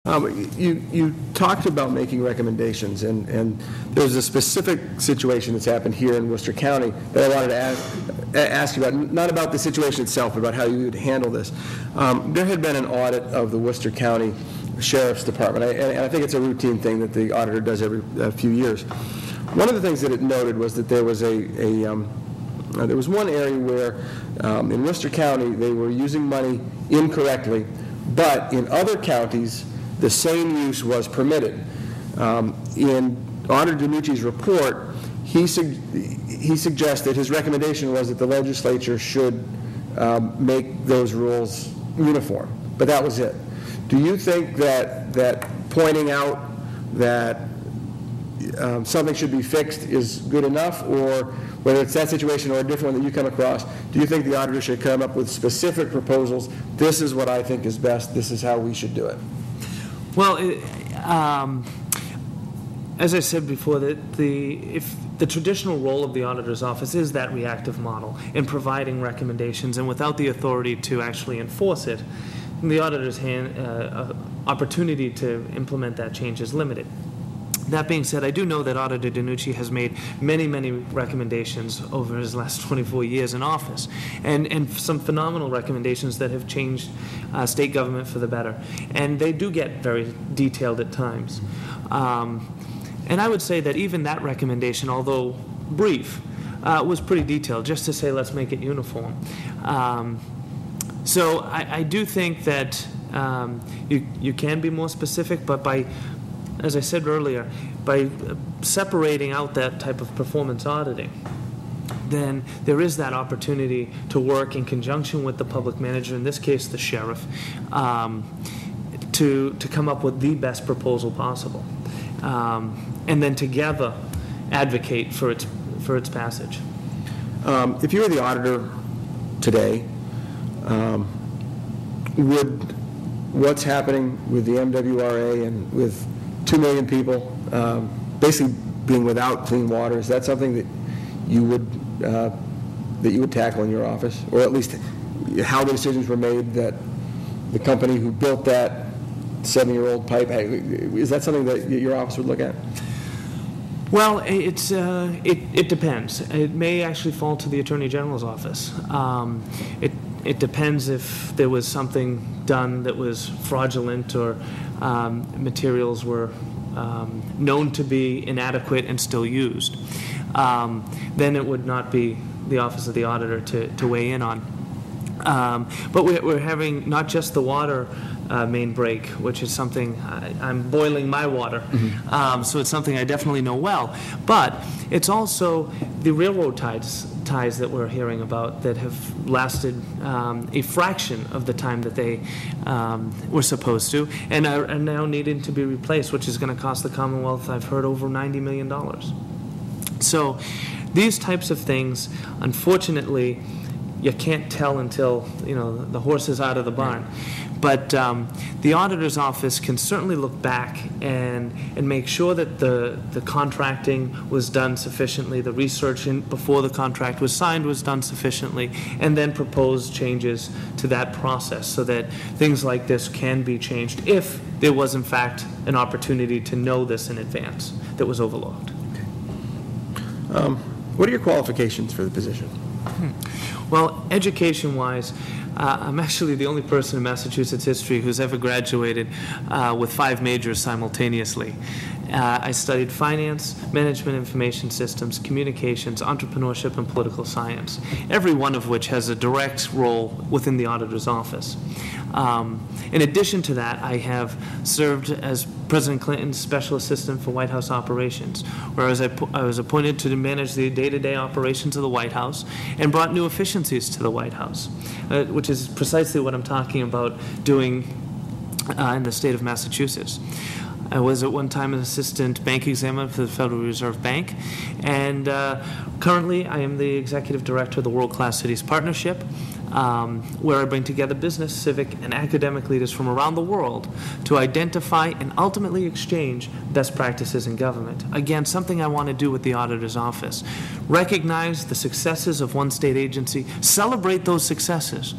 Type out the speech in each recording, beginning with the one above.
You talked about making recommendations, and there's a specific situation that's happened here in Worcester County that I wanted to ask you about, not about the situation itself, but about how you would handle this. There had been an audit of the Worcester County Sheriff's Department, and I think it's a routine thing that the auditor does every few years. One of the things that it noted was that there was there was one area where in Worcester County they were using money incorrectly, but in other counties the same use was permitted. In Auditor DiNucci's report, he suggested, his recommendation was that the legislature should make those rules uniform, but that was it. Do you think that pointing out that something should be fixed is good enough, or whether it's that situation or a different one that you come across, do you think the auditor should come up with specific proposals? This is what I think is best. This is how we should do it. Well, as I said before, if the traditional role of the auditor's office is that reactive model in providing recommendations, and without the authority to actually enforce it, the auditor's opportunity to implement that change is limited. That being said, I do know that Auditor DiNucci has made many, many recommendations over his last 24 years in office, and some phenomenal recommendations that have changed state government for the better. And they do get very detailed at times. And I would say that even that recommendation, although brief, was pretty detailed, just to say, let's make it uniform. So I do think that you can be more specific, but as I said earlier, by separating out that type of performance auditing, then there is that opportunity to work in conjunction with the public manager, in this case the sheriff, to come up with the best proposal possible, and then together advocate for its passage. If you were the auditor today, would what's happening with the MWRA and with 2 million people basically being without clean water, is that something that you would tackle in your office, or at least how the decisions were made that the company who built that 7-year-old pipe, is that something that your office would look at? Well, it depends. It may actually fall to the Attorney General's office. It depends if there was something done that was fraudulent, or materials were known to be inadequate and still used. Then it would not be the Office of the Auditor to weigh in on. But we're having not just the water main break, which is something I'm boiling my water, so it's something I definitely know well. But it's also the railroad ties that we're hearing about that have lasted a fraction of the time that they were supposed to, and are now needing to be replaced, which is going to cost the Commonwealth, I've heard, over $90 million. So these types of things, unfortunately, you can't tell until the horse is out of the barn. But the auditor's office can certainly look back and make sure that the contracting was done sufficiently, the research before the contract was signed was done sufficiently, and then propose changes to that process so that things like this can be changed if there was in fact an opportunity to know this in advance that was overlooked. Okay. What are your qualifications for the position? Well, education-wise, I'm actually the only person in Massachusetts history who's ever graduated with 5 majors simultaneously. I studied finance, management information systems, communications, entrepreneurship, and political science, every one of which has a direct role within the auditor's office. In addition to that, I have served as President Clinton's special assistant for White House operations, where I was appointed to manage the day-to-day operations of the White House and brought new efficiencies to the White House, which is precisely what I'm talking about doing in the state of Massachusetts. I was at one time an assistant bank examiner for the Federal Reserve Bank, and currently I am the executive director of the World Class Cities Partnership, where I bring together business, civic, and academic leaders from around the world to identify and ultimately exchange best practices in government. Again, something I want to do with the auditor's office. Recognize the successes of one state agency, celebrate those successes,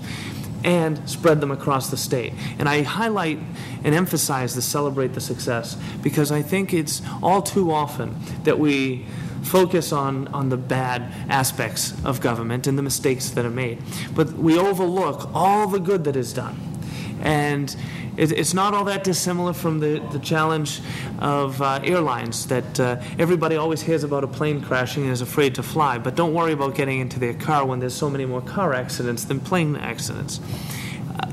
and spread them across the state. And I highlight and emphasize the celebrate the success because I think it's all too often that we focus on the bad aspects of government and the mistakes that are made. But we overlook all the good that is done. And it's not all that dissimilar from the challenge of airlines, that everybody always hears about a plane crashing and is afraid to fly, but don't worry about getting into their car when there's so many more car accidents than plane accidents.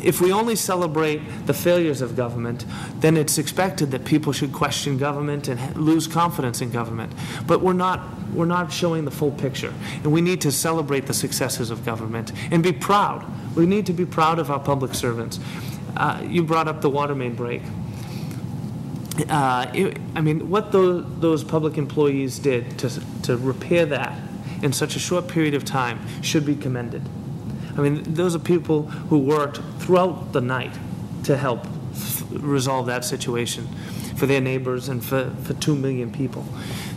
If we only celebrate the failures of government, then it's expected that people should question government and lose confidence in government. But we're not showing the full picture. And we need to celebrate the successes of government and be proud. We need to be proud of our public servants. You brought up the water main break. I mean, what those public employees did to repair that in such a short period of time should be commended. I mean, those are people who worked throughout the night to help resolve that situation for their neighbors and for 2 million people.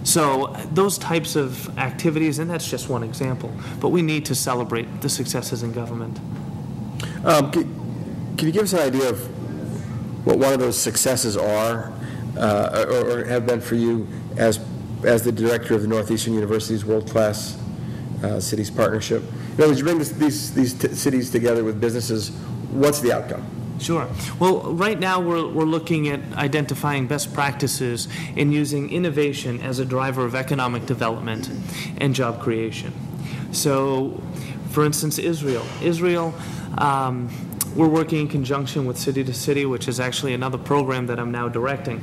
So those types of activities, and that's just one example, but we need to celebrate the successes in government. Can you give us an idea of what one of those successes are or have been for you as the director of the Northeastern University's World-Class Cities Partnership? In other words, you bring these cities together with businesses, what's the outcome? Sure. Well, right now we're looking at identifying best practices in using innovation as a driver of economic development and job creation. So, for instance, Israel, we're working in conjunction with City to City, which is actually another program that I'm now directing.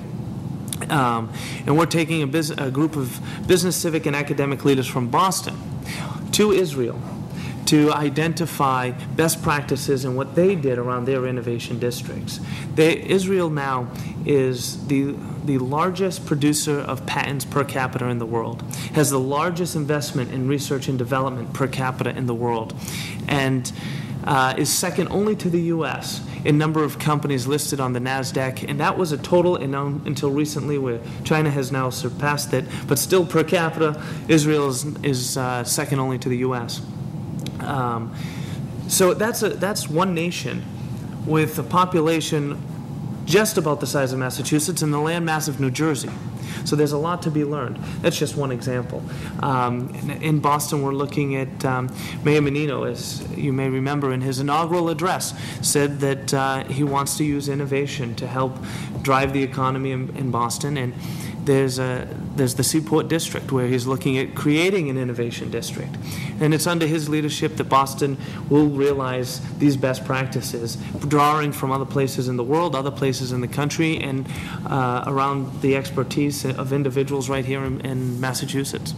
And we're taking a group of business, civic, and academic leaders from Boston to Israel to identify best practices and what they did around their innovation districts. Israel now is the largest producer of patents per capita in the world, has the largest investment in research and development per capita in the world, and is second only to the U.S. in number of companies listed on the NASDAQ, and that was a total until recently where China has now surpassed it, but still per capita, Israel is second only to the U.S. So that's one nation with a population just about the size of Massachusetts and the landmass of New Jersey. So there's a lot to be learned. That's just one example. In Boston, we're looking at Mayor Menino, as you may remember, in his inaugural address, said that he wants to use innovation to help drive the economy in Boston. And there's the Seaport District, where he's looking at creating an innovation district. And it's under his leadership that Boston will realize these best practices, drawing from other places in the world, other places in the country, and around the expertise of individuals right here in Massachusetts.